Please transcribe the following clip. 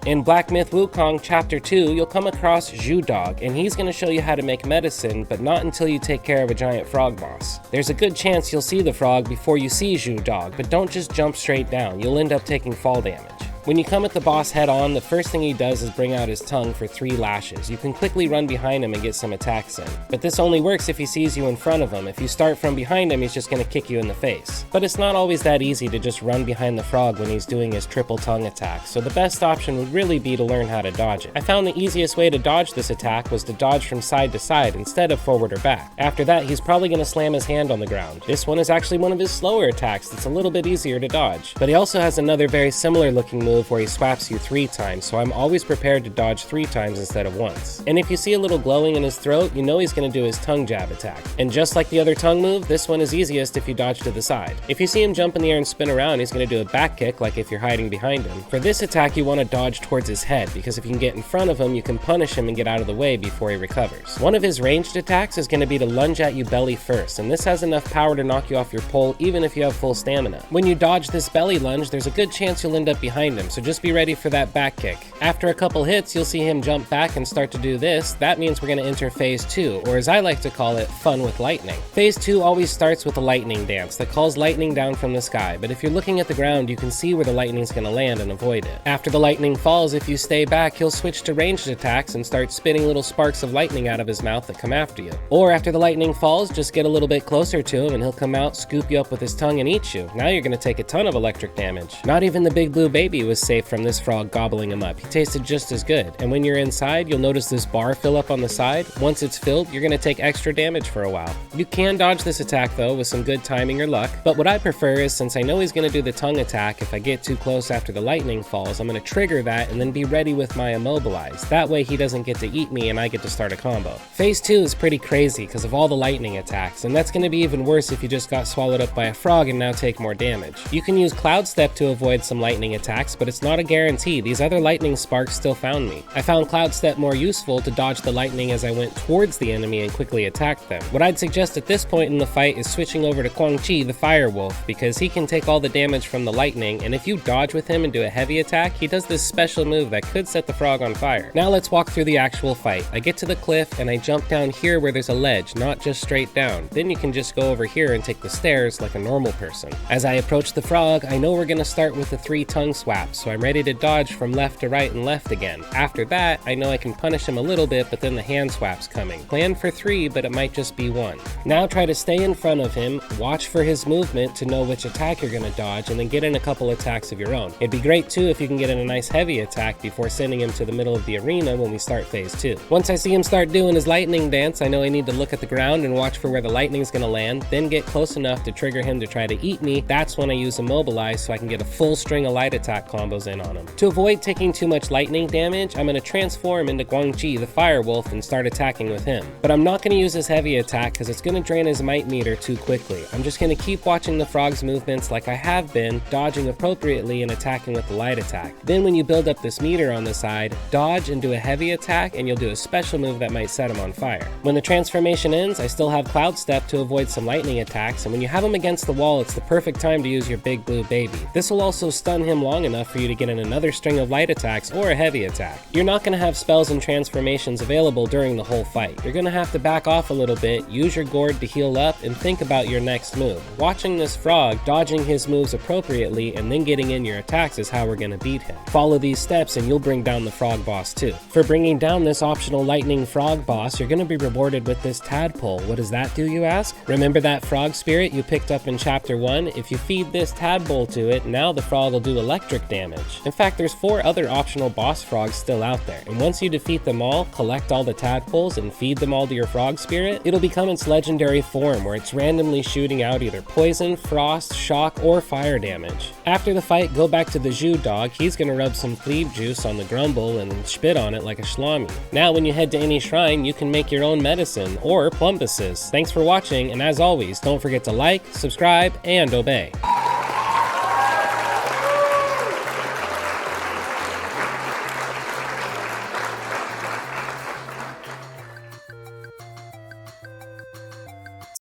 In Black Myth Wukong Chapter 2, you'll come across Zhu Dog, and he's going to show you how to make medicine, but not until you take care of a giant frog boss. There's a good chance you'll see the frog before you see Zhu Dog, but don't just jump straight down, you'll end up taking fall damage. When you come at the boss head on, the first thing he does is bring out his tongue for 3 lashes. You can quickly run behind him and get some attacks in. But this only works if he sees you in front of him. If you start from behind him, he's just going to kick you in the face. But it's not always that easy to just run behind the frog when he's doing his triple tongue attack, so the best option would really be to learn how to dodge it. I found the easiest way to dodge this attack was to dodge from side to side instead of forward or back. After that, he's probably going to slam his hand on the ground. This one is actually one of his slower attacks that's a little bit easier to dodge. But he also has another very similar looking move where he swaps you 3 times, so I'm always prepared to dodge 3 times instead of once. And if you see a little glowing in his throat, you know he's going to do his tongue jab attack. And just like the other tongue move, this one is easiest if you dodge to the side. If you see him jump in the air and spin around, he's going to do a back kick like if you're hiding behind him. For this attack, you want to dodge towards his head, because if you can get in front of him, you can punish him and get out of the way before he recovers. One of his ranged attacks is going to be to lunge at you belly first, and this has enough power to knock you off your pole even if you have full stamina. When you dodge this belly lunge, there's a good chance you'll end up behind him, so just be ready for that back kick. After a couple hits, you'll see him jump back and start to do this. That means we're going to enter phase 2, or as I like to call it, fun with lightning. Phase 2 always starts with a lightning dance that calls lightning down from the sky, but if you're looking at the ground, you can see where the lightning's going to land and avoid it. After the lightning falls, if you stay back, he'll switch to ranged attacks and start spitting little sparks of lightning out of his mouth that come after you. Or after the lightning falls, just get a little bit closer to him and he'll come out, scoop you up with his tongue and eat you. Now you're going to take a ton of electric damage. Not even the big blue baby was safe from this frog gobbling him up. He tasted just as good. And when you're inside, you'll notice this bar fill up on the side. Once it's filled, you're going to take extra damage for a while. You can dodge this attack though with some good timing or luck, but what I prefer is, since I know he's going to do the tongue attack, if I get too close after the lightning falls, I'm going to trigger that and then be ready with my immobilize. That way he doesn't get to eat me and I get to start a combo. Phase 2 is pretty crazy because of all the lightning attacks, and that's going to be even worse if you just got swallowed up by a frog and now take more damage. You can use Cloud Step to avoid some lightning attacks, but it's not a guarantee. These other lightning sparks still found me. I found Cloud Step more useful to dodge the lightning as I went towards the enemy and quickly attacked them. What I'd suggest at this point in the fight is switching over to Quang Chi, the Fire Wolf, because he can take all the damage from the lightning, and if you dodge with him and do a heavy attack, he does this special move that could set the frog on fire. Now let's walk through the actual fight. I get to the cliff and I jump down here where there's a ledge, not just straight down. Then you can just go over here and take the stairs like a normal person. As I approach the frog, I know we're going to start with the 3 tongue swaps, so I'm ready to dodge from left to right and left again. After that, I know I can punish him a little bit, but then the hand swap's coming. Plan for 3, but it might just be 1. Now try to stay in front of him, watch for his movement to know which attack you're going to dodge, and then get in a couple attacks of your own. It'd be great too if you can get in a nice heavy attack before sending him to the middle of the arena when we start phase 2. Once I see him start doing his lightning dance, I know I need to look at the ground and watch for where the lightning's going to land, then get close enough to trigger him to try to eat me. That's when I use immobilize so I can get a full string of light attack combos in on him. To avoid taking too much lightning damage, I'm going to transform into Quang Chi, the Fire Wolf, and start attacking with him. But I'm not going to use his heavy attack because it's going to drain his might meter too quickly. I'm just going to keep watching the frog's movements like I have been, dodging appropriately and attacking with the light attack. Then when you build up this meter on the side, dodge and do a heavy attack and you'll do a special move that might set him on fire. When the transformation ends, I still have Cloud Step to avoid some lightning attacks, and when you have him against the wall, it's the perfect time to use your big blue baby. This will also stun him long enough for you to get in another string of light attacks or a heavy attack. You're not going to have spells and transformations available during the whole fight. You're going to have to back off a little bit, use your gourd to heal up, and think about your next move. Watching this frog, dodging his moves appropriately, and then getting in your attacks is how we're going to beat him. Follow these steps and you'll bring down the frog boss too. For bringing down this optional lightning frog boss, you're going to be rewarded with this tadpole. What does that do, you ask? Remember that frog spirit you picked up in chapter 1? If you feed this tadpole to it, now the frog will do electric damage. In fact, there's 4 other optional boss frogs still out there, and once you defeat them all, collect all the tadpoles and feed them all to your frog spirit, it'll become its legendary form where it's randomly shooting out either poison, frost, shock, or fire damage. After the fight, go back to the Zhu Dog. He's going to rub some cleave juice on the grumble and spit on it like a shlami. Now when you head to any shrine, you can make your own medicine or plumbuses. Thanks for watching, and as always, don't forget to like, subscribe, and obey.